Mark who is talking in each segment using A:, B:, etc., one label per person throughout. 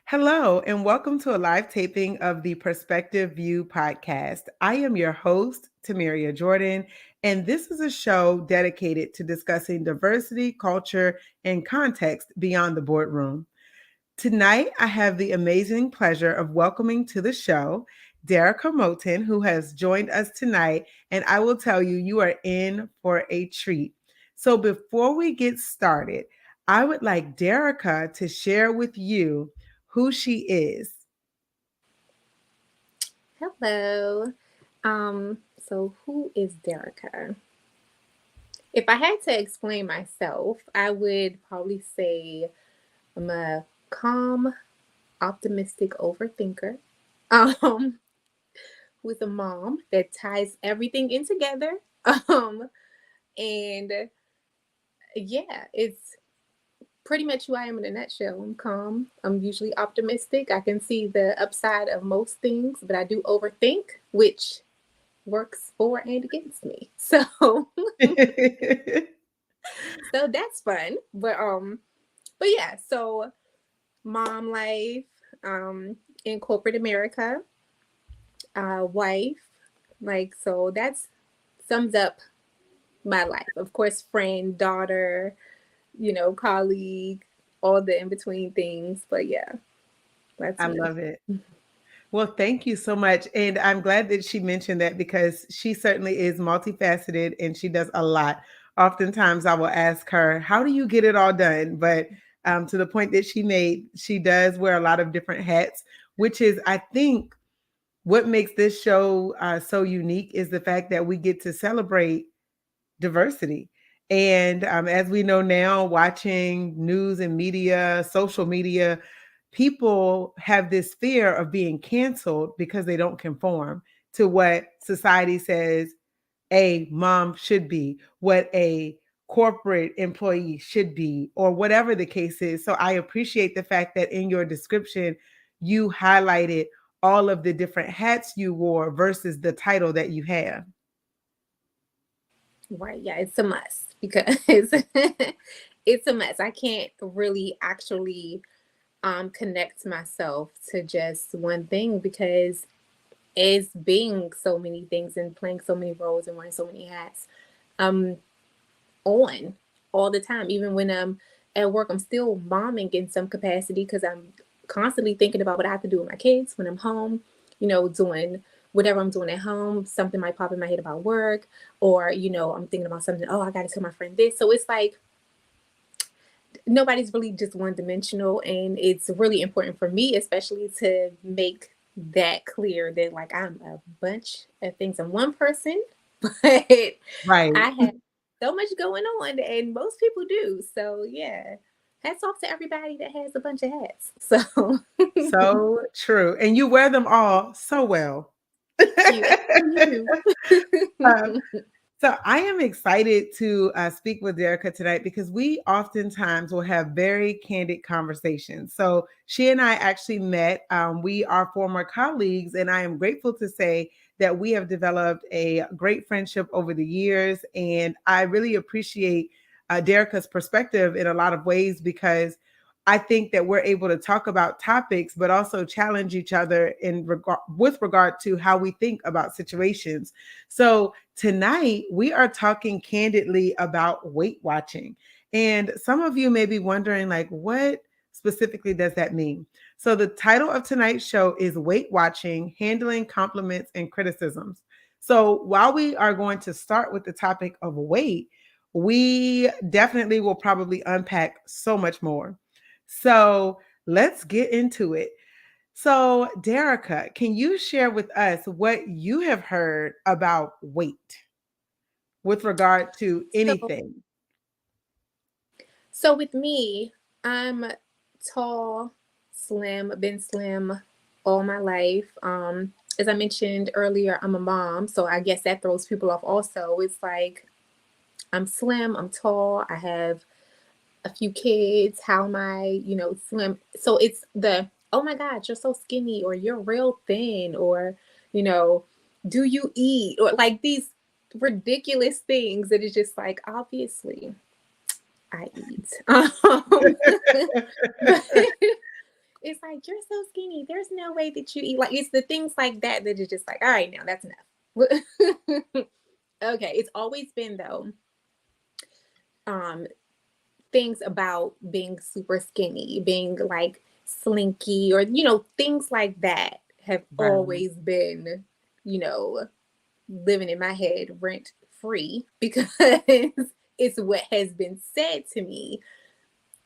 A: Hello, and welcome to a live taping of the Perspective View podcast. I am your host, Tamaria Jordan, and this is a show dedicated to discussing diversity, culture, and context beyond the boardroom. Tonight, I have the amazing pleasure of welcoming to the show Derica Moten, who has joined us tonight. And I will tell you, you are in for a treat. So before we get started, I would like Derica to share with you who she is.
B: Hello. So who is Derica? If I had to explain myself, I would probably say I'm a calm, optimistic overthinker. Um, with a mom that ties everything in together. Um, and yeah, it's pretty much who I am in a nutshell. I'm calm. I'm usually optimistic. I can see the upside of most things, but I do overthink, which works for and against me. So that's fun. But yeah, so mom life, in corporate America, wife, like so that's sums up my life. Of course, friend, daughter, colleague, all the in between things. But yeah, that's
A: I
B: me.
A: love it. Well, thank you so much. And I'm glad that she mentioned that because she certainly is multifaceted and she does a lot. Oftentimes, I will ask her, how do you get it all done? But to the point that she made, she does wear a lot of different hats, which is, I think, what makes this show so unique is the fact that we get to celebrate diversity. And as we know now, watching news and media, social media, people have this fear of being canceled because they don't conform to what society says a mom should be, what a corporate employee should be, or whatever the case is. So I appreciate the fact that in your description, you highlighted all of the different hats you wore versus the title that you have.
B: Right. Yeah, it's a must because it's a must. I can't really actually connect myself to just one thing because it's being so many things and playing so many roles and wearing so many hats um on all the time. Even when I'm at work, I'm still momming in some capacity because I'm constantly thinking about what I have to do with my kids when I'm home, doing whatever I'm doing at home. Something might pop in my head about work, or, I'm thinking about something, oh, I got to tell my friend this. So it's like nobody's really just one dimensional. And it's really important for me, especially to make that clear that like I'm a bunch of things. I'm one person, but I
A: Right.
B: have so much going on, and most people do. So yeah, hats off to everybody that has a bunch of hats. So
A: So true. And you wear them all so well.
B: you, you
A: Um,
B: do.
A: so I am excited to speak with Derica tonight because we oftentimes will have very candid conversations. So she and I actually met. We are former colleagues, and I am grateful to say that we have developed a great friendship over the years. And I really appreciate Derica's perspective in a lot of ways because I think that we're able to talk about topics, but also challenge each other with regard to how we think about situations. So tonight, we are talking candidly about weight watching. And some of you may be wondering, like, what specifically does that mean? So, the title of tonight's show is Weight Watching Handling Compliments and Criticisms. So, while we are going to start with the topic of weight, we definitely will probably unpack so much more. So, let's get into it. So, Derica, can you share with us what you have heard about weight with regard to
B: so
A: anything?
B: so with me, I'm tall, slim, been slim all my life. As I mentioned earlier, I'm a mom, so I guess that throws people off also. It's like I'm slim, I'm tall, I have a few kids. How am I, slim? So it's the, oh my God, you're so skinny, or you're real thin, or, you know, do you eat? Or like these ridiculous things that is just like, obviously, I eat. But It's like, you're so skinny. There's no way that you eat. Like, it's the things like that that is just like, all right, now that's enough. Okay. It's always been, though, um, things about being super skinny, being like slinky, or, things like that have
A: Right.
B: always been, you know, living in my head rent free because it's what has been said to me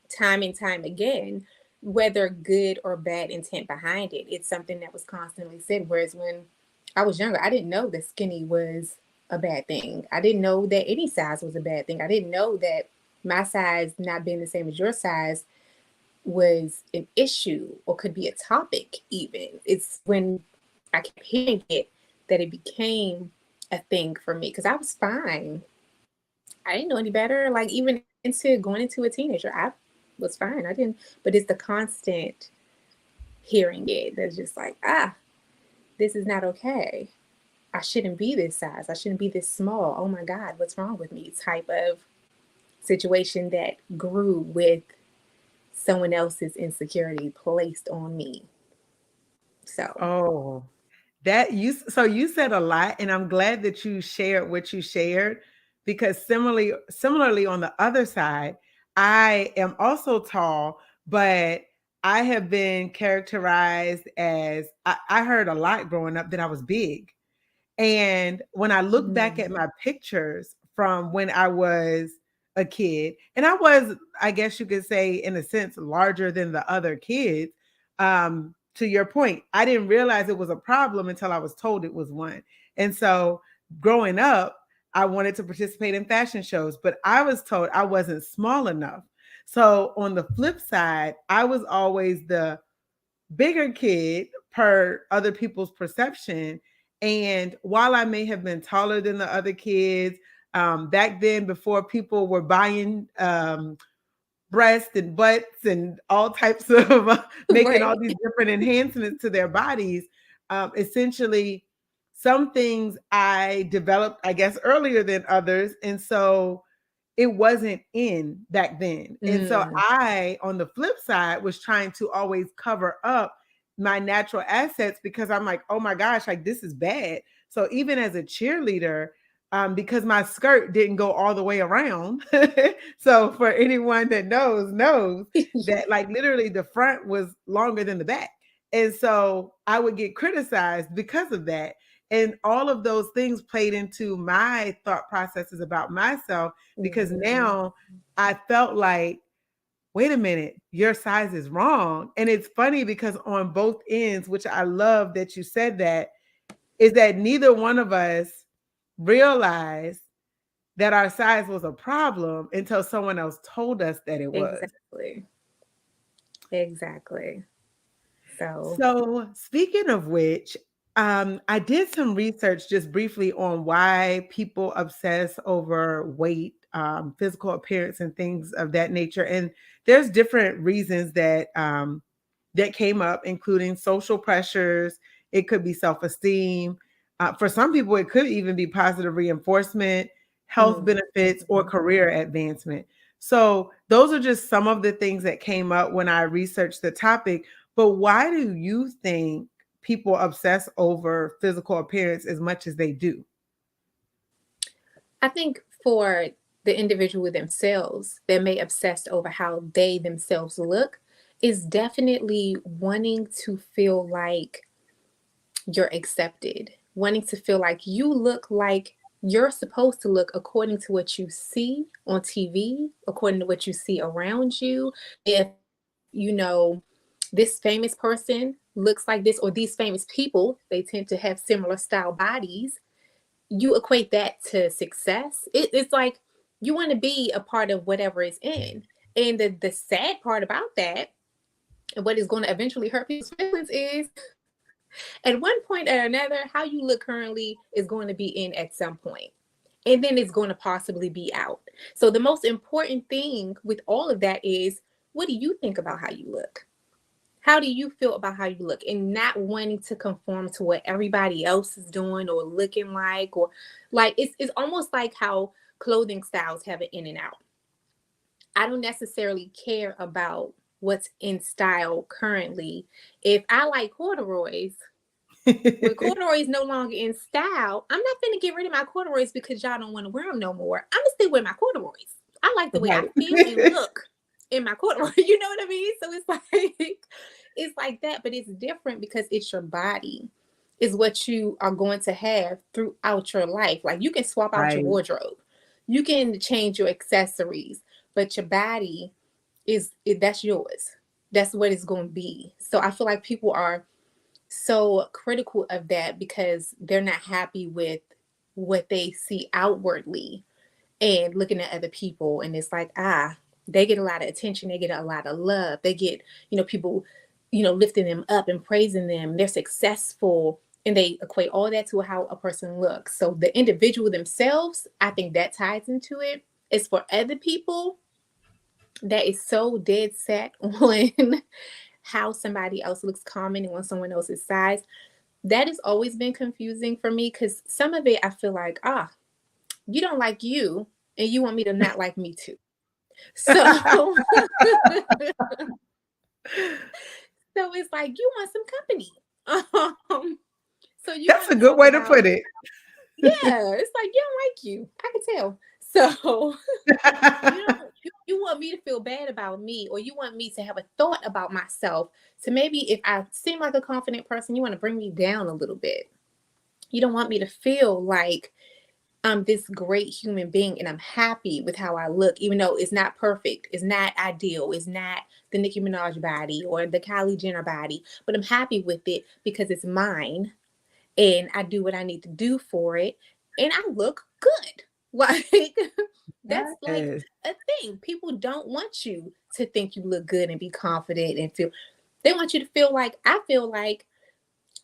B: time and time again, whether good or bad intent behind it. It's something that was constantly said. Whereas when I was younger, I didn't know that skinny was a bad thing. I didn't know that any size was a bad thing. I didn't know that my size not being the same as your size was an issue or could be a topic, even. It's when I kept hearing it that it became a thing for me because I was fine. I didn't know any better. Like, even into going into a teenager, I was fine. I didn't, but it's the constant hearing it that's just like, this is not okay. I shouldn't be this size. I shouldn't be this small. Oh my God, what's wrong with me? Type of situation that grew with someone else's insecurity placed on me. So,
A: Oh, that you said a lot, and I'm glad that you shared what you shared, because similarly on the other side, I am also tall, but I have been characterized as I heard a lot growing up that I was big. And when I look back
B: mm,
A: at my pictures from when I was a kid, and I was, I guess you could say, in a sense, larger than the other kids. To your point, I didn't realize it was a problem until I was told it was one. And so growing up, I wanted to participate in fashion shows, but I was told I wasn't small enough. So on the flip side, I was always the bigger kid per other people's perception. And while I may have been taller than the other kids, back then, before people were buying breasts and butts and all types of making all
B: right.
A: these different enhancements to their bodies, essentially, some things I developed, I guess, earlier than others. And so it wasn't in back then. And so
B: Mm,
A: I, on the flip side, was trying to always cover up my natural assets because I'm like, oh my gosh, like this is bad. So even as a cheerleader, because my skirt didn't go all the way around. So for anyone that knows that like literally the front was longer than the back. And so I would get criticized because of that. And all of those things played into my thought processes about myself, because
B: mhm.
A: now I felt like, wait a minute, your size is wrong. And it's funny because on both ends, which I love that you said that, is that neither one of us realized that our size was a problem until someone else told us that it was.
B: Exactly. Exactly. So,
A: So, speaking of which, I did some research just briefly on why people obsess over weight, physical appearance, and things of that nature. And there's different reasons that came up, including social pressures. It could be self-esteem. For some people, it could even be positive reinforcement, health
B: mm,
A: benefits, or
B: mhm.
A: career advancement. So, those are just some of the things that came up when I researched the topic. But why do you think people obsess over physical appearance as much as they do?
B: I think for the individual themselves that may obsess over how they themselves look is definitely wanting to feel like you're accepted, wanting to feel like you look like you're supposed to look according to what you see on TV, according to what you see around you. If, you know, this famous person looks like this, or these famous people, they tend to have similar style bodies, you equate that to success. It's like you want to be a part of whatever is in. And the sad part about that, and what is going to eventually hurt people's feelings, is at one point or another, how you look currently is going to be in at some point. And then it's going to possibly be out. So the most important thing with all of that is, what do you think about how you look? How do you feel about how you look, and not wanting to conform to what everybody else is doing or looking like, or like it's almost like how clothing styles have an in and out. I don't necessarily care about what's in style currently. If I like corduroys, when corduroys no longer in style, I'm not gonna get rid of my corduroys because y'all don't want to wear them no more. I'm gonna still wear my corduroys. I like the way I
A: Right.
B: feel and look in my corduroy. You know what I mean? So it's like it's like that, but it's different because it's your body. Is what you are going to have throughout your life. Like you can swap out your
A: Right.
B: wardrobe, you can change your accessories, but your body that's yours. That's what it's going to be. So I feel like people are so critical of that because they're not happy with what they see outwardly and looking at other people, and it's like, they get a lot of attention, they get a lot of love, they get, people, lifting them up and praising them, they're successful, and they equate all that to how a person looks. So the individual themselves, I think that ties into it. It's for other people that is so dead set on how somebody else looks commenting on someone else's size. That has always been confusing for me because some of it I feel like, you don't like you and you want me to not like me too. So so it's like you want some company. So you
A: That's
B: want
A: a
B: to
A: good
B: talk
A: way to
B: about,
A: put it.
B: yeah, it's like you don't like you. I can tell. So you don't you want me to feel bad about me, or you want me to have a thought about myself. So maybe if I seem like a confident person, you want to bring me down a little bit. You don't want me to feel like I'm this great human being and I'm happy with how I look, even though it's not perfect, it's not ideal, it's not the Nicki Minaj body or the Kylie Jenner body, but I'm happy with it because it's mine and I do what I need to do for it and I look good. Like that's like
A: Yes.
B: a thing. People don't want you to think you look good and be confident and feel, they want you to feel like, I feel like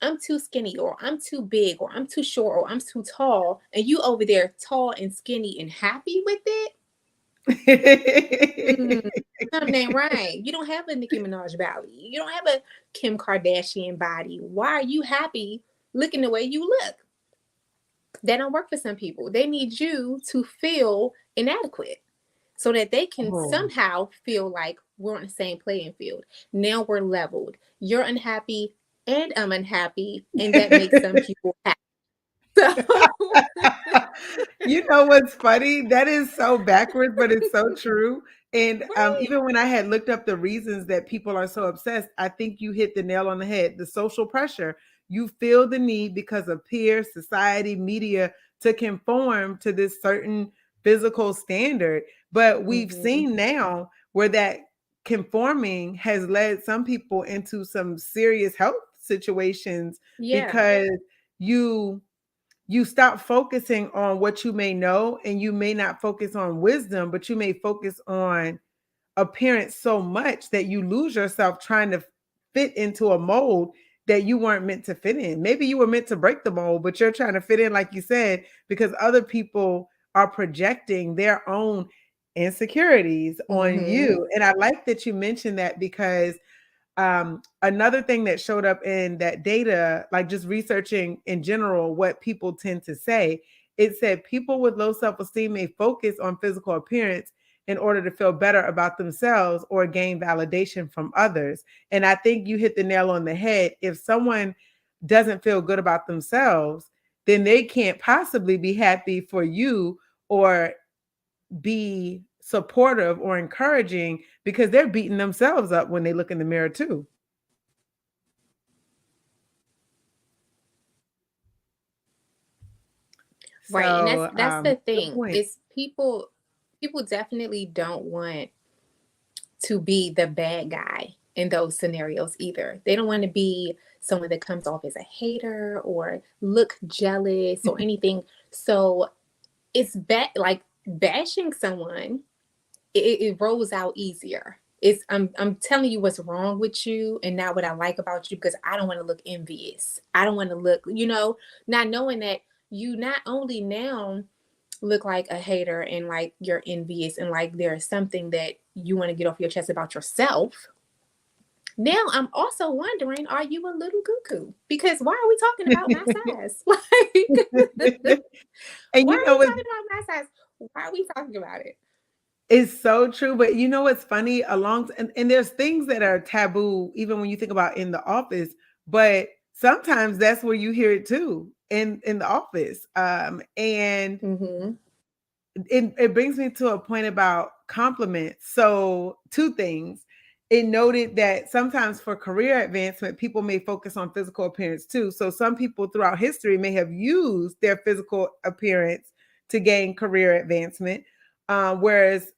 B: I'm too skinny or I'm too big or I'm too short or I'm too tall, and you over there tall and skinny and happy with it. Mm, something ain't right. You don't have a Nicki Minaj body. You don't have a Kim Kardashian body. Why are you happy looking the way you look? That don't work for some people. They need you to feel inadequate so that they can
A: Oh.
B: somehow feel like we're on the same playing field. Now we're leveled. You're unhappy and I'm unhappy, and that makes some people happy. So
A: You know what's funny? That is so backwards, but it's so true. And
B: right.
A: even when I had looked up the reasons that people are so obsessed, I think you hit the nail on the head. The social pressure. You feel the need because of peers, society, media to conform to this certain physical standard. But we've
B: Mm-hmm.
A: seen now where that conforming has led some people into some serious health situations
B: Yeah.
A: because you you stop focusing on what you may know, and you may not focus on wisdom, but you may focus on appearance so much that you lose yourself trying to fit into a mold that you weren't meant to fit in. Maybe you were meant to break the mold, but you're trying to fit in, like you said, because other people are projecting their own insecurities on
B: Mm-hmm.
A: you. And I like that you mentioned that because another thing that showed up in that data, like just researching in general what people tend to say, it said people with low self esteem may focus on physical appearance in order to feel better about themselves or gain validation from others. And I think you hit the nail on the head. If someone doesn't feel good about themselves, then they can't possibly be happy for you or be supportive or encouraging because they're beating themselves up when they look in the mirror too.
B: Right. And
A: So,
B: that's the
A: good
B: thing.
A: point.
B: Is people definitely don't want to be the bad guy in those scenarios either. They don't want to be someone that comes off as a hater or look jealous or anything. So it's like bashing someone, it rolls out easier. It's I'm telling you what's wrong with you and not what I like about you, because I don't want to look envious. I don't want to look, not knowing that you not only now look like a hater and like you're envious and like there's something that you want to get off your chest about yourself. Now I'm also wondering, are you a little cuckoo? Because why are we talking about my size? Like,
A: And
B: why
A: you
B: are
A: know
B: we
A: what?
B: talking about my size? Why are we talking about it?
A: It's so true. But you know what's funny? And there's things that are taboo, even when you think about in the office, but sometimes that's where you hear it too, in the office. And
B: Mm-hmm.
A: it brings me to a point about compliments. So, two things. It noted that sometimes for career advancement, people may focus on physical appearance too. So, some people throughout history may have used their physical appearance to gain career advancement, whereas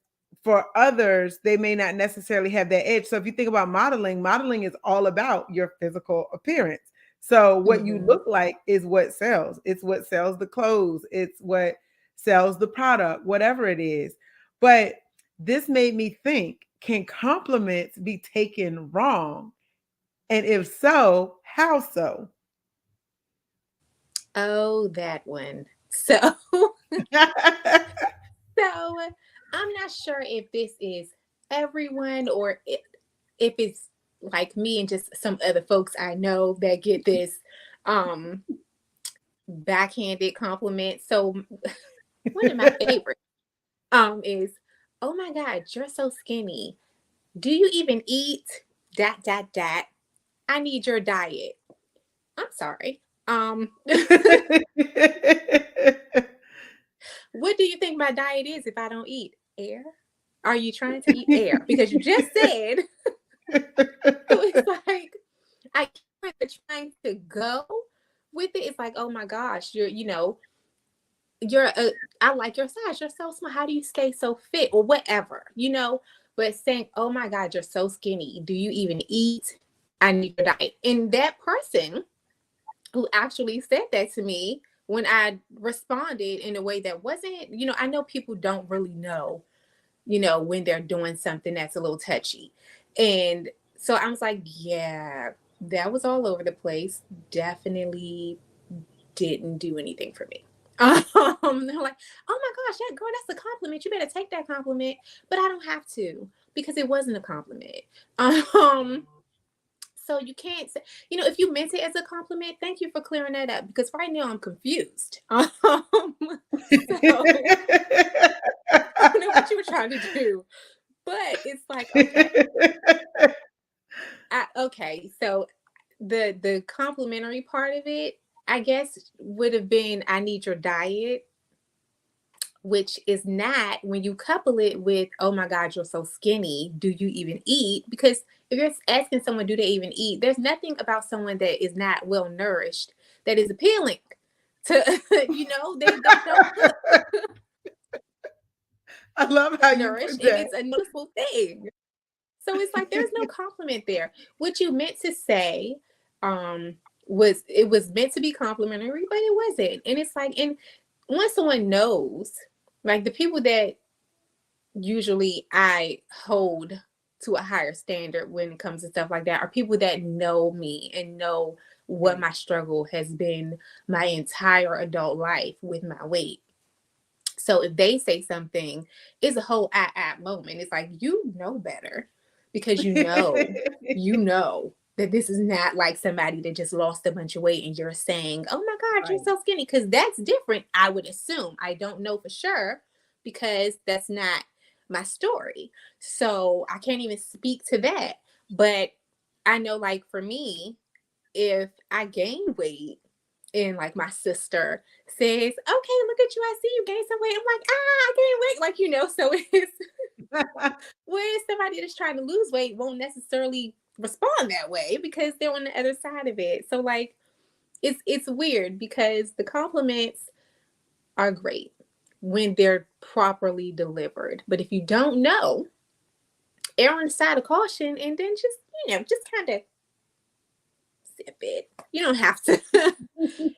A: for others, they may not necessarily have that edge. So, if you think about modeling, modeling is all about your physical appearance. So, what you
B: Mm-hmm.
A: look like is what sells. It's what sells the clothes. It's what sells the product, whatever it is. But this made me think, can compliments be taken wrong? And if so, how so?
B: Oh, that one. So, so I'm not sure if this is everyone or if it's like me and just some other folks I know that get this um backhanded compliment. So one of my favorites is, "Oh my god, you're so skinny. Do you even eat dot dot dot? I need your diet." I'm sorry. What do you think my diet is if I don't eat air? Are you trying to eat air? Because you just said, so it's like I keep trying to go with it. It's like, oh my gosh, you're a, I like your size. You're so small. How do you stay so fit or whatever? But saying, oh my God, you're so skinny. Do you even eat? I need your diet. And that person who actually said that to me, when I responded in a way that wasn't, I know people don't really know, when they're doing something that's a little touchy. And so I was like, yeah, that was all over the place. Definitely didn't do anything for me. They're like, oh my gosh, that girl, that's a compliment. You better take that compliment. But I don't have to because it wasn't a compliment. Um, so you can't say, if you meant it as a compliment, thank you for clearing that up because right now I'm confused. So I don't know what you were trying to do, but it's like, okay, okay. So the complimentary part of it, I guess, would have been, I need your diet, which is not when you couple it with, oh my God, you're so skinny. Do you even eat? Because if you're asking someone, do they even eat? There's nothing about someone that is not well nourished that is appealing to, they don't look
A: I love how you
B: nourished
A: put
B: and
A: that.
B: it's a noticeable thing. So it's like, there's no compliment there. What you meant to say, um, it was meant to be complimentary, but it wasn't. And it's like, and once someone knows, like the people that usually I hold to a higher standard when it comes to stuff like that are people that know me and know what
A: Right.
B: my struggle has been my entire adult life with my weight. So if they say something, it's a whole moment. It's like, you know better because you know that this is not like somebody that just lost a bunch of weight and you're saying, oh my God, you're
A: Right.
B: so skinny. Because that's different, I would assume. I don't know for sure because that's not my story. So I can't even speak to that. But I know, like, for me, if I gain weight and like my sister says, okay, look at you, I see you gain some weight. I'm like, I gained weight. Like, so it's whereas somebody that's trying to lose weight won't necessarily respond that way because they're on the other side of it. So like it's weird because the compliments are great when they're properly delivered. But if you don't know, err on the side of caution and then just kind of sip it. You don't have to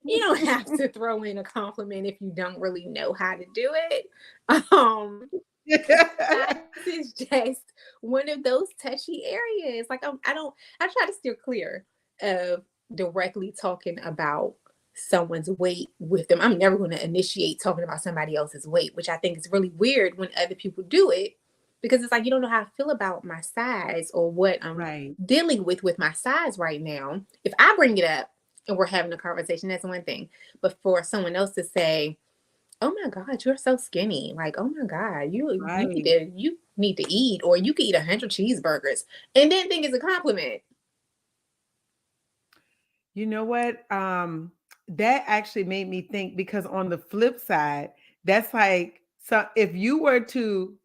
B: you don't have to throw in a compliment if you don't really know how to do it. Um, size is just one of those touchy areas. Like I try to steer clear of directly talking about someone's weight with them. I'm never going to initiate talking about somebody else's weight, which I think is really weird when other people do it because it's like you don't know how I feel about my size or what I'm
A: Right.
B: dealing with my size right now. If I bring it up and we're having a conversation, that's one thing. But for someone else to say, oh my God, you're so skinny. Like, oh my God,
A: Right.
B: you need to eat, or you could eat 100 cheeseburgers and then think it's a compliment.
A: You know what? That actually made me think because on the flip side, that's like, so if you were to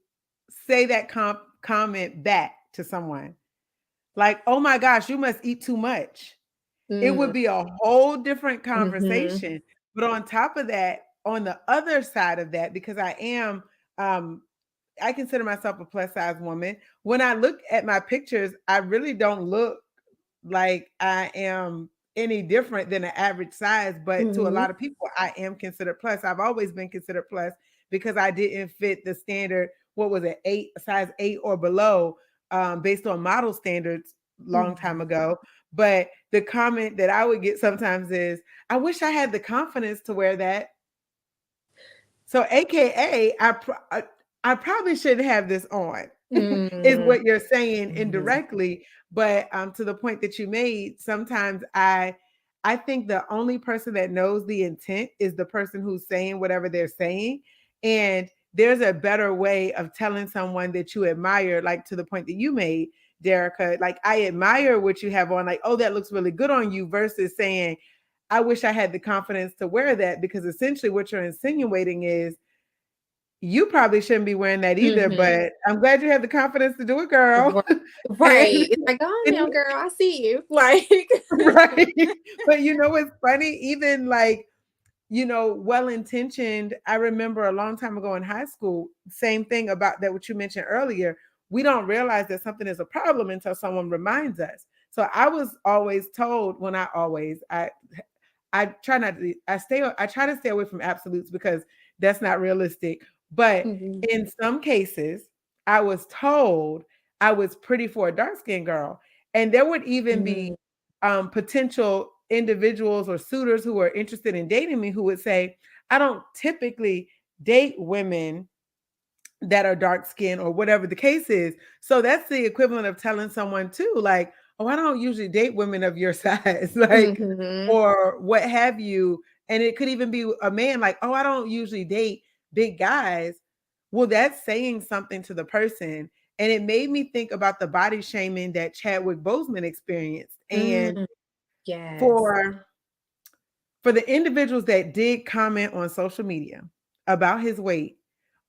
A: say that comment back to someone, like, oh my gosh, you must eat too much, it would
B: Mm,
A: be a whole different
B: mm-hmm,
A: conversation. But on top of that, on the other side of that, because um, I consider myself a plus size woman. When I look at my pictures, I really don't look like I am any different than an average size, but to a
B: mm-hmm,
A: lot of people, I am considered plus. I've always been considered plus because I didn't fit the standard. What was it, size 8 or below, based on model standards long time
B: mm-hmm,
A: ago. But the comment that I would get sometimes is, "I wish I had the confidence to wear that." So, AKA, I probably shouldn't have this on, is
B: mm-hmm,
A: what you're saying
B: mm-hmm,
A: indirectly. But to the point that you made, sometimes I think the only person that knows the intent is the person who's saying whatever they're saying. And there's a better way of telling someone that you admire, like to the point that you made, Derica. Like, I admire what you have on, like, oh, that looks really good on you, versus saying, I wish I had the confidence to wear that, because essentially what you're insinuating is you probably shouldn't be wearing that either,
B: mm-hmm.
A: but I'm glad you have the confidence to do it, girl.
B: Right.
A: and,
B: Right. It's like, oh
A: and
B: now, girl, I see you. Like,
A: right. But you know what's funny? Even like, well intentioned. I remember a long time ago in high school, same thing about that, what you mentioned earlier. We don't realize that something is a problem until someone reminds us. So I was always told, when I try not to, I try to stay away from absolutes because that's not realistic. But
B: mm-hmm,
A: in some cases, I was told I was pretty for a dark skinned girl. And there would even be potential individuals or suitors who are interested in dating me who would say, I don't typically date women that are dark skinned or whatever the case is. So that's the equivalent of telling someone too, like, oh, I don't usually date women of your size, like,
B: mm-hmm,
A: or what have you. And it could even be a man, like, oh, I don't usually date big guys. Well, that's saying something to the person. And it made me think about the body shaming that Chadwick Boseman experienced. And
B: mm, yes.
A: for for the individuals that did comment on social media about his weight,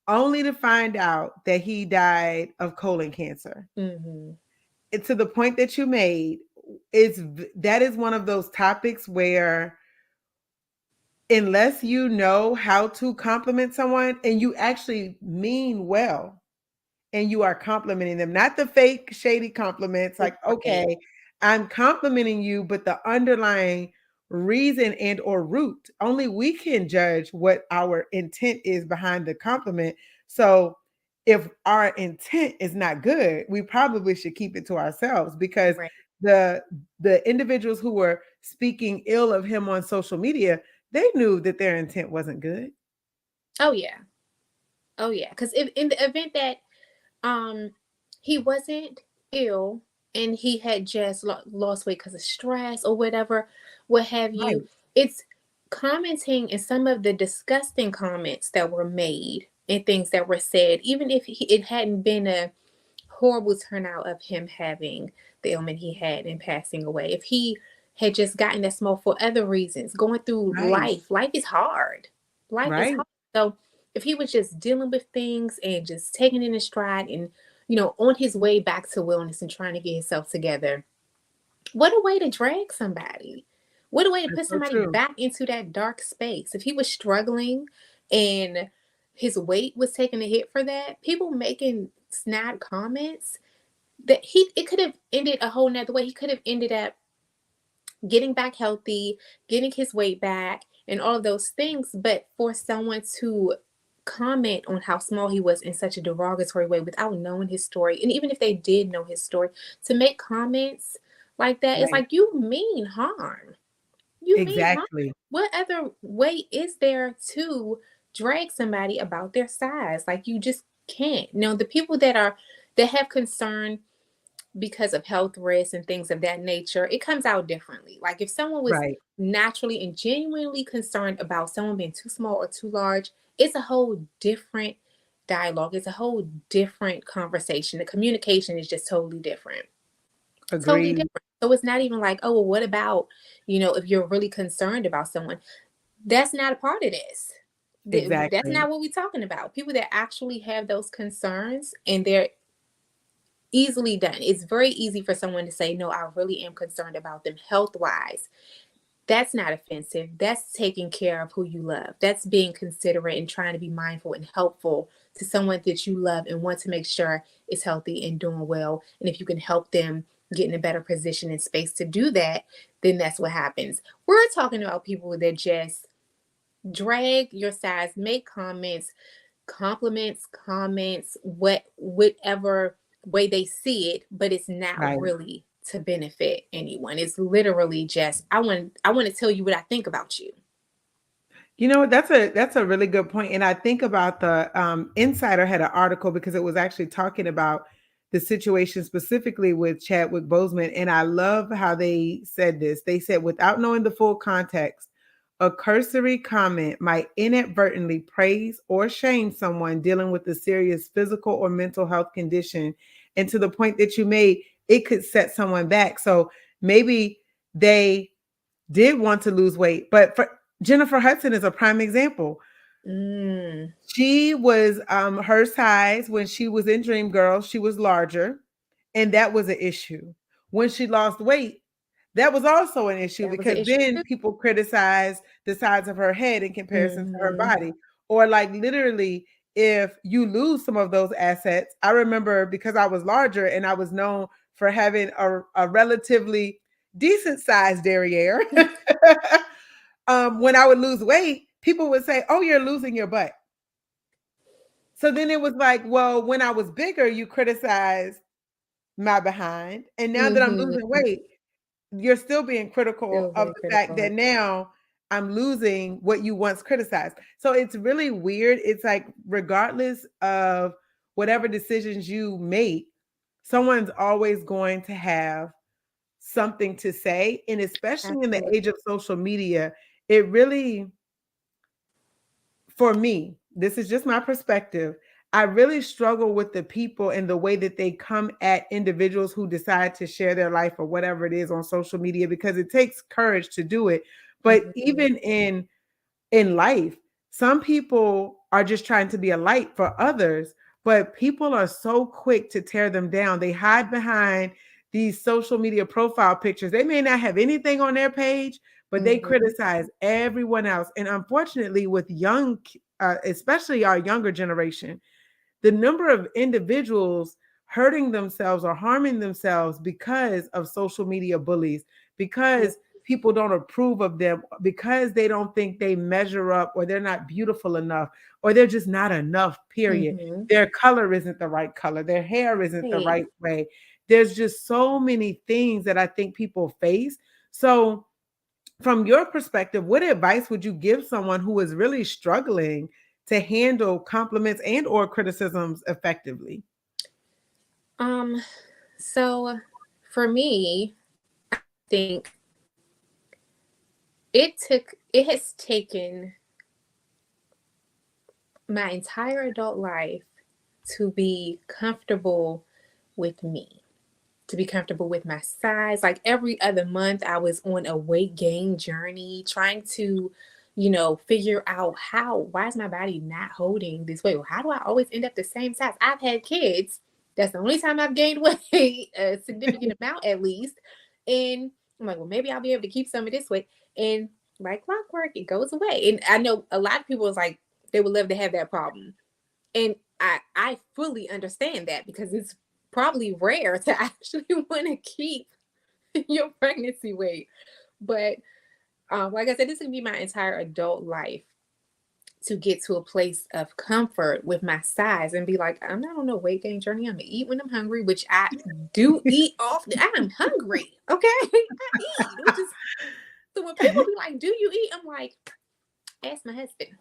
A: only to find out that he died of colon cancer.
B: Mm-hmm,
A: To the point that you made, that is one of those topics where, unless you know how to compliment someone and you actually mean well, and you are complimenting them, not the fake shady compliments, like,
B: right.
A: okay, I'm complimenting you, but the underlying reason and or root, only we can judge what our intent is behind the compliment. So if our intent is not good, we probably should keep it to ourselves, because
B: Right.
A: the the individuals who were speaking ill of him on social media, they knew that their intent wasn't good.
B: Oh yeah. Oh yeah. Because if in the event that um he wasn't ill and he had just lost weight because of stress or whatever, what have you,
A: Right,
B: it's commenting and some of the disgusting comments that were made and things that were said, even if it hadn't been a horrible turnout of him having the ailment he had and passing away. If he had just gotten that small for other reasons, going through
A: right,
B: life is hard. Life is
A: right.
B: hard. So if he was just dealing with things and just taking it in stride and, on his way back to wellness and trying to get himself together, what a way to drag somebody. What a way to
A: That's
B: put
A: so
B: somebody
A: true.
B: back into that dark space. If he was struggling and his weight was taking a hit for that, people making snide comments, that it could have ended a whole nother way. He could have ended up getting back healthy, getting his weight back, and all of those things. But for someone to comment on how small he was in such a derogatory way without knowing his story, and even if they did know his story, to make comments like that, it's
A: Right.
B: like you mean harm. You mean harm.
A: Exactly.
B: What other way is there to drag somebody about their size? Like, you just can't. The people that have concern because of health risks and things of that nature, it comes out differently. Like if someone was
A: Right.
B: naturally and genuinely concerned about someone being too small or too large, it's a whole different dialogue. It's a whole different conversation. The communication is just totally different. Totally
A: Agreed.
B: different. So it's not even like, oh, well, what about, if you're really concerned about someone? That's not a part of this. That's
A: Exactly.
B: not what we're talking about. People that actually have those concerns and they're easily done. It's very easy for someone to say, no, I really am concerned about them health wise. That's not offensive. That's taking care of who you love. That's being considerate and trying to be mindful and helpful to someone that you love and want to make sure is healthy and doing well. And if you can help them get in a better position and space to do that, then that's what happens. We're talking about people that just drag your size, make comments, whatever way they see it, but it's not
A: Right.
B: really to benefit anyone. It's literally just I want to tell you what I think about you.
A: You know what? That's a really good point. And I think about the Insider had an article because it was actually talking about the situation specifically with Chadwick Boseman. And I love how they said this. They said, without knowing the full context, a cursory comment might inadvertently praise or shame someone dealing with a serious physical or mental health condition. And to the point that you made, it could set someone back. So maybe they did want to lose weight, but for Jennifer Hudson is a prime example.
B: Mm,
A: She was her size when she was in Dreamgirls, she was larger, and that was an issue. When she lost weight, that was also an issue
B: that was an
A: because
B: issue
A: then
B: too.
A: people criticized the size of her head in comparison to her
B: Mm-hmm.
A: body. Or like literally, if you lose some of those assets, I remember because I was larger and I was known for having a relatively decent sized derriere. When I would lose weight, people would say, "Oh, you're losing your butt." So then it was like, well, when I was bigger, you criticized my behind, and now that I'm losing
B: Mm-hmm.
A: weight, you're still being critical
B: Still
A: of
B: very
A: the fact
B: critical.
A: that now I'm losing what you once criticized. So it's really weird. It's like regardless of whatever decisions you make, someone's always going to have something to say, and especially in the
B: Absolutely.
A: age of social media, it really, for me, this is just my perspective. I really struggle with the people and the way that they come at individuals who decide to share their life or whatever it is on social media because it takes courage to do it. But
B: Mm-hmm.
A: even in life, some people are just trying to be a light for others, but people are so quick to tear them down. They hide behind these social media profile pictures. They may not have anything on their page, but they
B: Mm-hmm.
A: criticize everyone else. And unfortunately, with young, especially our younger generation, the number of individuals hurting themselves or harming themselves because of social media bullies,
B: Yeah.
A: because people don't approve of them, because they don't think they measure up, or they're not beautiful enough, or they're just not enough, period.
B: Mm-hmm.
A: Their color isn't the right color, their hair isn't the
B: Right.
A: right way. There's just so many things that I think people face. So, from your perspective, what advice would you give someone who is really struggling to handle compliments and or criticisms effectively?
B: Um, so for me, think it has taken my entire adult life to be comfortable with me, to be comfortable with my size. Like every other month, I was on a weight gain journey, trying to, figure out why is my body not holding this weight? How do I always end up the same size? I've had kids. That's the only time I've gained weight, a significant amount at least. And I'm like, well, maybe I'll be able to keep some of this weight. And like clockwork, it goes away. And I know a lot of people is like, they would love to have that problem. And I fully understand that because it's probably rare to actually want to keep your pregnancy weight. But like I said, this is gonna be my entire adult life to get to a place of comfort with my size and be like, I'm not on no weight gain journey. I'm gonna eat when I'm hungry, which I do eat often. I'm hungry, okay? I eat, which is so when people be like, "Do you eat?" I'm like, ask my husband,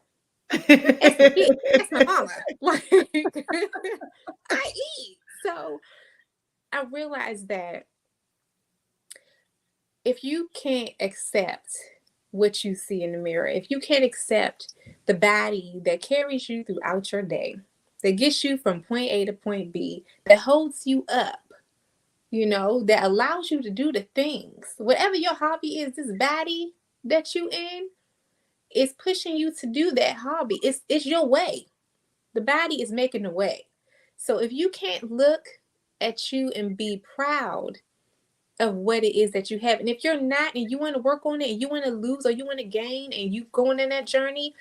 B: ask my kid, ask my mama. Like, I eat. So I realized that if you can't accept what you see in the mirror, if you can't accept the body that carries you throughout your day, that gets you from point A to point B, that holds you up, that allows you to do the things, whatever your hobby is, this body that you in is pushing you to do that hobby. It's your way. The body is making the way. So if you can't look at you and be proud of what it is that you have. And if you're not and you want to work on it and you want to lose or you want to gain and you going in that journey,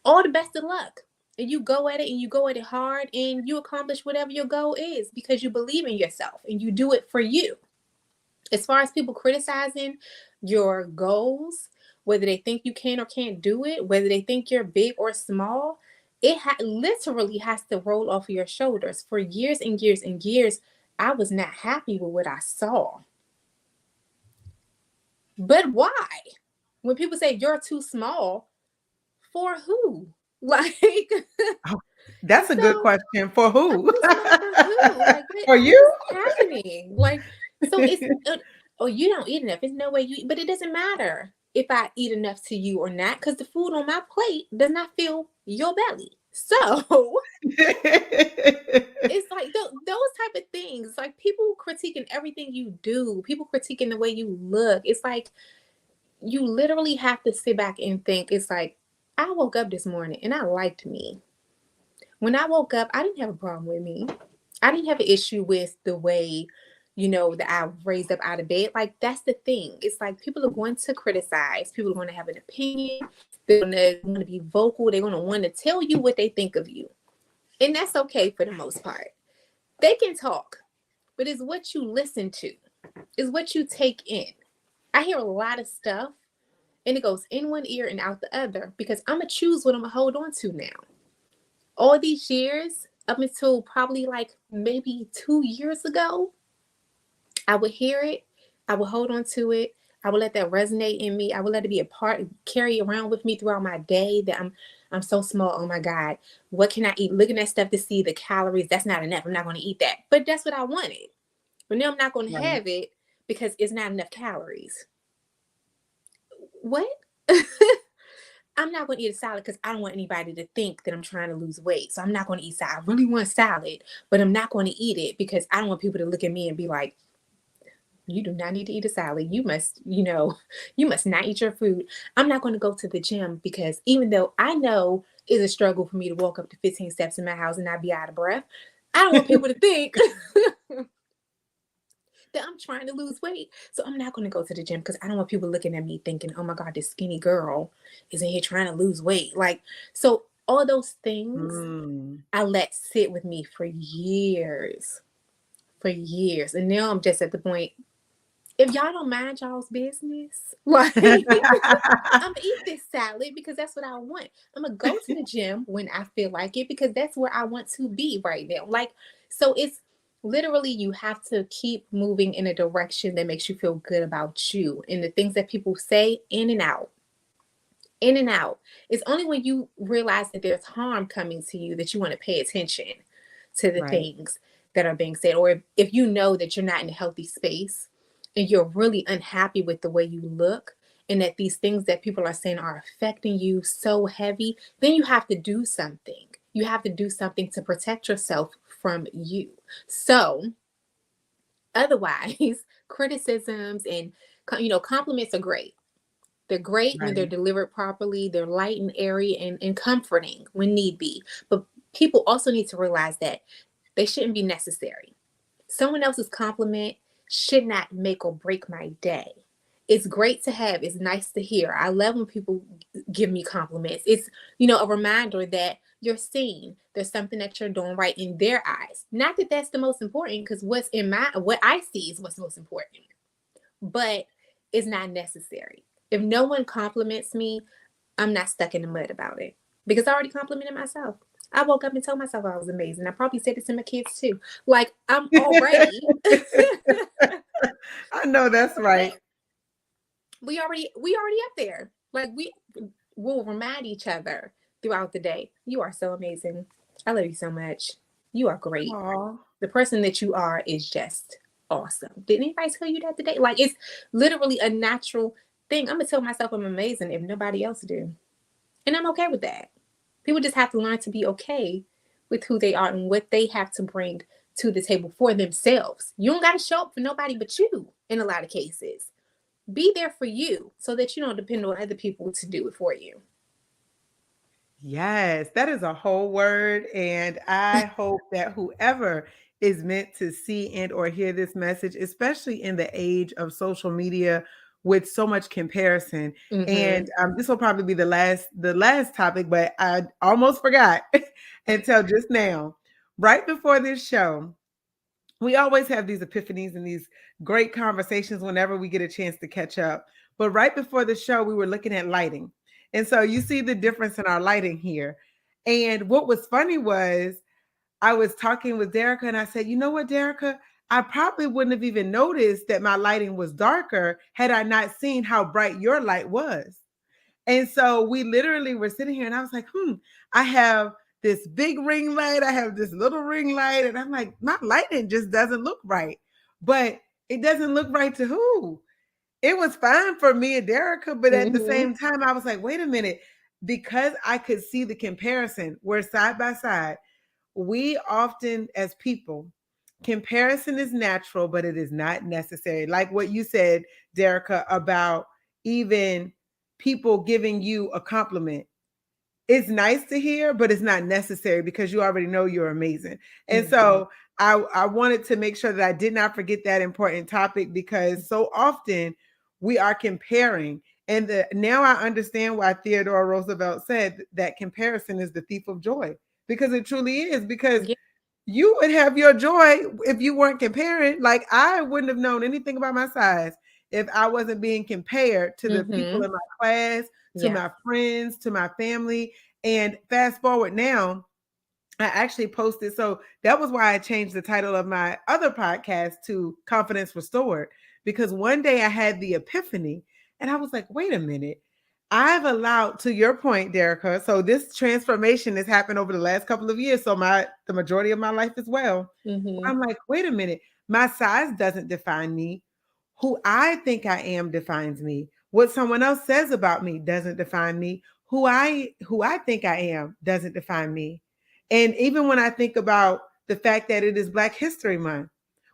B: all the best of luck. And you go at it and you go at it hard and you accomplish whatever your goal is because you believe in yourself and you do it for you. As far as people criticizing your goals, whether they think you can or can't do it, whether they think you're big or small, it literally has to roll off of your shoulders. For years and years and years, I was not happy with what I saw. But why? When people say you're too small, for who? Like,
A: Oh, that's a good
B: so
A: question. For
B: I'm
A: who?
B: too small for who? Like,
A: For
B: what
A: you?
B: is happening? Like, so it's, oh, you don't eat enough. There's no way you eat, but it doesn't matter if I eat enough to you or not, because the food on my plate does not fill your belly. So it's like those type of things. Like people critiquing everything you do, people critiquing the way you look. It's like you literally have to sit back and think. It's like I woke up this morning and I liked me. When I woke up, I didn't have a problem with me. I didn't have an issue with the way, that I raised up out of bed. Like that's the thing. It's like people are going to criticize. People are going to have an opinion. They're going to want to be vocal. They're going to want to tell you what they think of you, and that's okay for the most part. They can talk, but it's what you listen to. It's what you take in. I hear a lot of stuff and it goes in one ear and out the other because I'm gonna choose what I'm gonna hold on to now. All these years, up until probably like maybe 2 years ago, I would hear it, I would hold on to it, I would let that resonate in me. I would let it be a part, carry around with me throughout my day. That I'm so small. Oh my God, what can I eat? Looking at stuff to see the calories. That's not enough. I'm not going to eat that. But that's what I wanted. But now I'm not going to
A: Right.
B: have it because it's not enough calories. What? I'm not going to eat a salad because I don't want anybody to think that I'm trying to lose weight. So I'm not going to eat salad. I really want salad, but I'm not going to eat it because I don't want people to look at me and be like, you do not need to eat a salad. You must, you must not eat your food. I'm not going to go to the gym because even though I know it's a struggle for me to walk up to 15 steps in my house and not be out of breath, I don't want people to think that I'm trying to lose weight. So I'm not going to go to the gym because I don't want people looking at me thinking, oh my God, this skinny girl is in here trying to lose weight. Like, so all those things
A: Mm.
B: I let sit with me for years, for years. And now I'm just at the point, if y'all don't mind y'all's business, like I'm gonna eat this salad because that's what I want. I'm gonna go to the gym when I feel like it because that's where I want to be right now. Like, so it's literally you have to keep moving in a direction that makes you feel good about you and the things that people say in and out. In and out. It's only when you realize that there's harm coming to you that you want to pay attention to the
A: Right.
B: things that are being said. Or if you know that you're not in a healthy space and you're really unhappy with the way you look and that these things that people are saying are affecting you so heavy, then you have to do something. You have to do something to protect yourself from you. So, otherwise, criticisms and compliments are great. They're great when they're
A: Right.
B: delivered properly. They're light and airy and comforting when need be. But people also need to realize that they shouldn't be necessary. Someone else's compliment should not make or break my day. It's great to have. It's nice to hear. I love when people give me compliments. It's, a reminder that you're seen. There's something that you're doing right in their eyes. Not that that's the most important, because what I see is what's most important. But it's not necessary. If no one compliments me, I'm not stuck in the mud about it because I already complimented myself. I woke up and told myself I was amazing. I probably said it to my kids too. Like I'm already
A: I know that's right.
B: we already up there. Like we will remind each other throughout the day. You are so amazing. I love you so much. You are great.
A: Aw.
B: The person that you are is just awesome. Did anybody tell you that today? Like, it's literally a natural thing. I'm gonna tell myself I'm amazing if nobody else do, and I'm okay with that. People just have to learn to be okay with who they are and what they have to bring to the table for themselves. You don't got to show up for nobody but you in a lot of cases. Be there for you so that you don't depend on other people to do it for you.
A: Yes, that is a whole word. And I hope that whoever is meant to see and or hear this message, especially in the age of social media with so much comparison.
B: Mm-hmm.
A: And this will probably be the last topic, but I almost forgot until just now. Right before this show, we always have these epiphanies and these great conversations whenever we get a chance to catch up. But right before the show, we were looking at lighting. And so you see the difference in our lighting here. And what was funny was I was talking with Derica and I said, you know what, Derica? I probably wouldn't have even noticed that my lighting was darker had I not seen how bright your light was. And so we literally were sitting here and I was like, I have this big ring light, I have this little ring light. And I'm like, my lighting just doesn't look right. But it doesn't look right to who? It was fine for me and Derica, but at the
B: Mm-hmm.
A: same time, I was like, wait a minute, because I could see the comparison, we're side by side. We often, as people, comparison is natural, but it is not necessary. Like what you said, Derica, about even people giving you a compliment. It's nice to hear, but it's not necessary because you already know you're amazing. And
B: Mm-hmm.
A: so I wanted to make sure that I did not forget that important topic because so often we are comparing. And now I understand why Theodore Roosevelt said that comparison is the thief of joy because it truly is. Because
B: Yeah.
A: you would have your joy if you weren't comparing. Like I wouldn't have known anything about my size if I wasn't being compared to the people
B: Mm-hmm.
A: in my class, to
B: Yeah.
A: my friends, to my family. And fast forward now, I actually posted. So that was why I changed the title of my other podcast to Confidence Restored, because one day I had the epiphany and I was like, wait a minute. I've allowed, to your point, Derica. So this transformation has happened over the last couple of years. So the majority of my life as well.
B: Mm-hmm.
A: I'm like, wait a minute. My size doesn't define me. Who I think I am defines me. What someone else says about me doesn't define me. Who I think I am doesn't define me. And even when I think about the fact that it is Black History Month,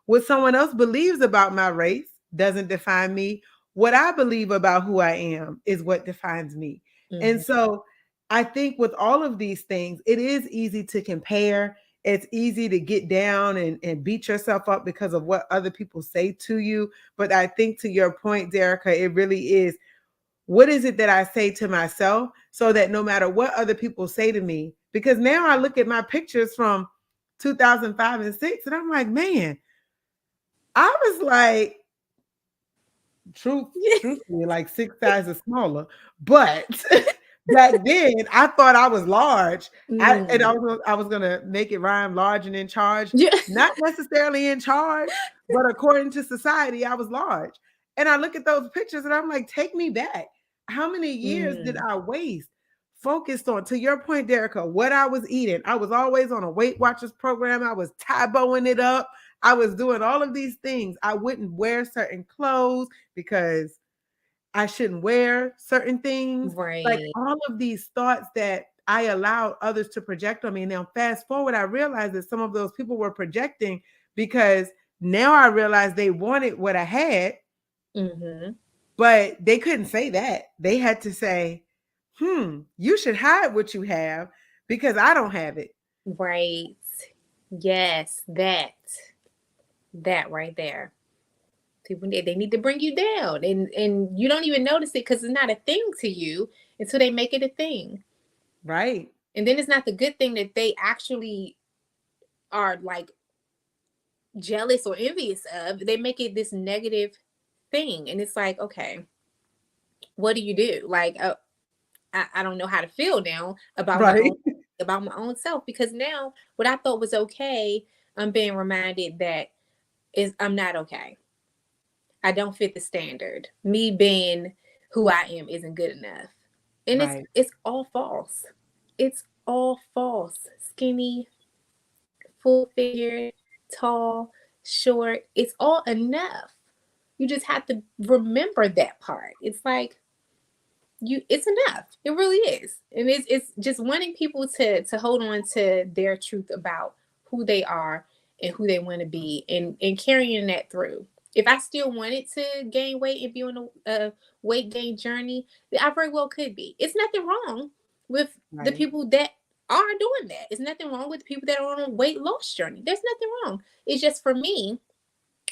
A: what someone else believes about my race doesn't define me. What I believe about who I am is what defines me. And
B: Mm-hmm.
A: so I think with all of these things, it is easy to compare. It's easy to get down and beat yourself up because of what other people say to you. But I think to your point, Derica, it really is, what is it that I say to myself so that no matter what other people say to me, because now I look at my pictures from 2005 and 6 and I'm like, man, I was like, truth, truthfully, like 6 sizes smaller. But back then, I thought I was large. I
B: Mm.
A: was gonna make it rhyme, large and in charge.
B: Yeah.
A: Not necessarily in charge, but according to society, I was large. And I look at those pictures and I'm like, take me back. How many years did
B: Mm.
A: I waste focused on, to your point, Derica, what I was eating? I was always on a Weight Watchers program. I was tie-bowing it up. I was doing all of these things. I wouldn't wear certain clothes because I shouldn't wear certain things. Like
B: Right.
A: all of these thoughts that I allowed others to project on me. Now, fast forward, I realized that some of those people were projecting because now I realized they wanted what I had,
B: Mm-hmm.
A: but they couldn't say that. They had to say, you should hide what you have because I don't have it.
B: Right. Yes, that right there. People they need to bring you down, and you don't even notice it because it's not a thing to you until they make it a thing.
A: Right.
B: And then it's not the good thing that they actually are like jealous or envious of. They make it this negative thing, and it's like, okay, what do you do? Like, I don't know how to feel now
A: Right.
B: about my own self because now what I thought was okay, I'm being reminded that is I'm not okay. I don't fit the standard. Me being who I am isn't good enough. And it's
A: Right.
B: it's all false. It's all false. Skinny, full figured, tall, short. It's all enough. You just have to remember that part. It's like it's enough. It really is. And it's just wanting people to hold on to their truth about who they are and who they want to be, and carrying that through. If I still wanted to gain weight and be on a weight gain journey, I very well could be. It's nothing wrong with the
A: Right.
B: people that are doing that. It's nothing wrong with people that are on a weight loss journey. There's nothing wrong. It's just for me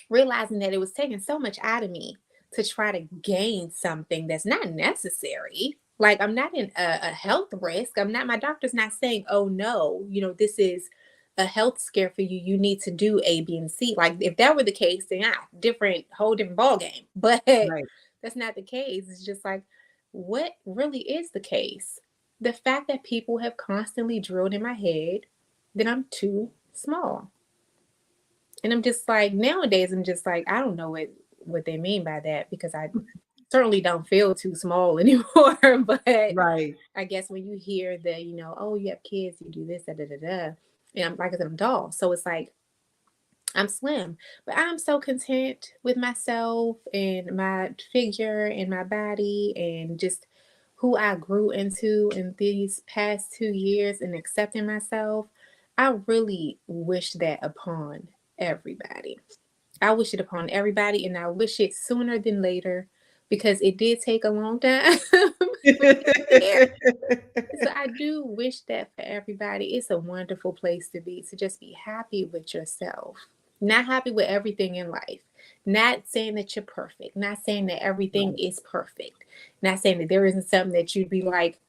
B: realizing that it was taking so much out of me to try to gain something that's not necessary. Like, I'm not in a health risk. I'm not, my doctor's not saying, oh no, this is a health scare for you. You need to do A, B, and C. Like, if that were the case, then whole different ball game. But
A: Right.
B: that's not the case. It's just like, what really is the case? The fact that people have constantly drilled in my head that I'm too small. And I'm just like, nowadays, I'm just like, I don't know what they mean by that, because I certainly don't feel too small anymore. But
A: Right.
B: I guess when you hear that, oh, you have kids, you do this, da da da da. And I'm, like I said, I'm tall. So it's like, I'm slim, but I'm so content with myself and my figure and my body and just who I grew into in these past 2 years and accepting myself. I really wish that upon everybody. I wish it upon everybody, and I wish it sooner than later, because it did take a long time for me to get there. So I do wish that for everybody. It's a wonderful place to be, to just be happy with yourself. Not happy with everything in life. Not saying that you're perfect. Not saying that everything
A: Right.
B: is perfect. Not saying that there isn't something that you'd be like,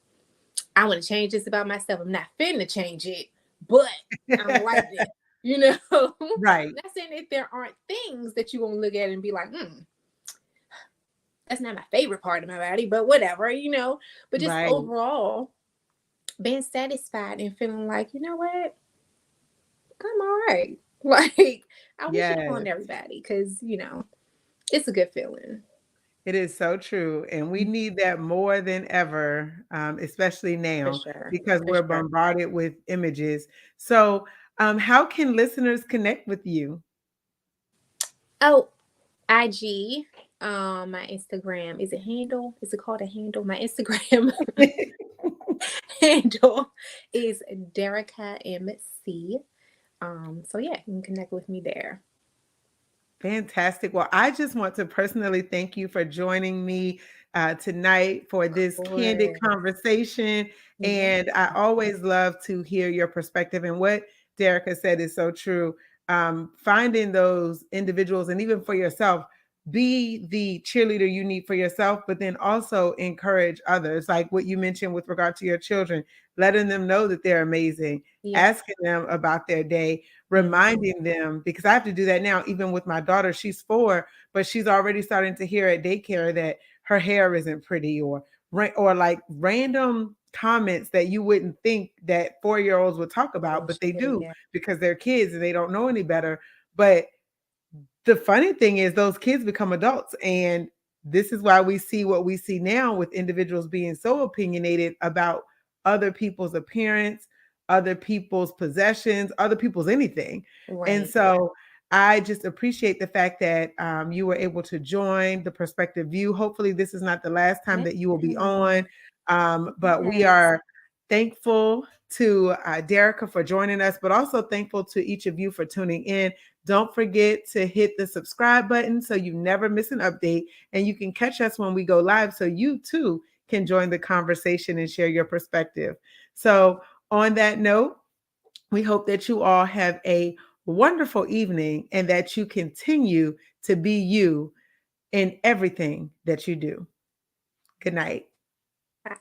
B: I want to change this about myself. I'm not finna change it, but I don't like that.
A: Right.
B: Not saying that there aren't things that you're gonna look at and be like, that's not my favorite part of my body, but whatever. But just
A: Right.
B: overall, being satisfied and feeling like, you know what, I'm all right. Like, I wish it upon
A: Yes.
B: everybody, because it's a good feeling.
A: It is so true. And we
B: Mm,
A: need that more than ever, especially
B: for
A: now
B: sure.
A: because
B: For
A: we're
B: sure.
A: bombarded with images. So, how can listeners connect with you?
B: Oh, IG, my Instagram, is it handle? Is it called a handle? My Instagram handle is Derica MC. So yeah, you can connect with me there.
A: Fantastic. Well, I just want to personally thank you for joining me tonight for
B: Of
A: this candid
B: course.
A: conversation.
B: Yeah.
A: And I always love to hear your perspective. And what Derica said is so true. Finding those individuals, and even for yourself, be the cheerleader you need for yourself, but then also encourage others, like what you mentioned with regard to your children, letting them know that they're amazing,
B: Yeah.
A: asking them about their day,
B: Yeah.
A: reminding them, because I have to do that now, even with my daughter. She's 4, but she's already starting to hear at daycare that her hair isn't pretty, or like random comments that you wouldn't think that 4-year-olds would talk about,
B: They
A: but they
B: should,
A: do
B: yeah.
A: because they're kids and they don't know any better. But the funny thing is those kids become adults, and this is why we see what we see now with individuals being so opinionated about other people's appearance, other people's possessions, other people's anything. And
B: Right.
A: so I just appreciate the fact that you were able to join the Perspective View. Hopefully this is not the last time
B: Yeah.
A: that you will be on, but we
B: Yes.
A: are thankful to Derica for joining us, but also thankful to each of you for tuning in. Don't forget to hit the subscribe button so you never miss an update, and you can catch us when we go live so you too can join the conversation and share your perspective. So, on that note, we hope that you all have a wonderful evening and that you continue to be you in everything that you do. Good night.
B: Bye.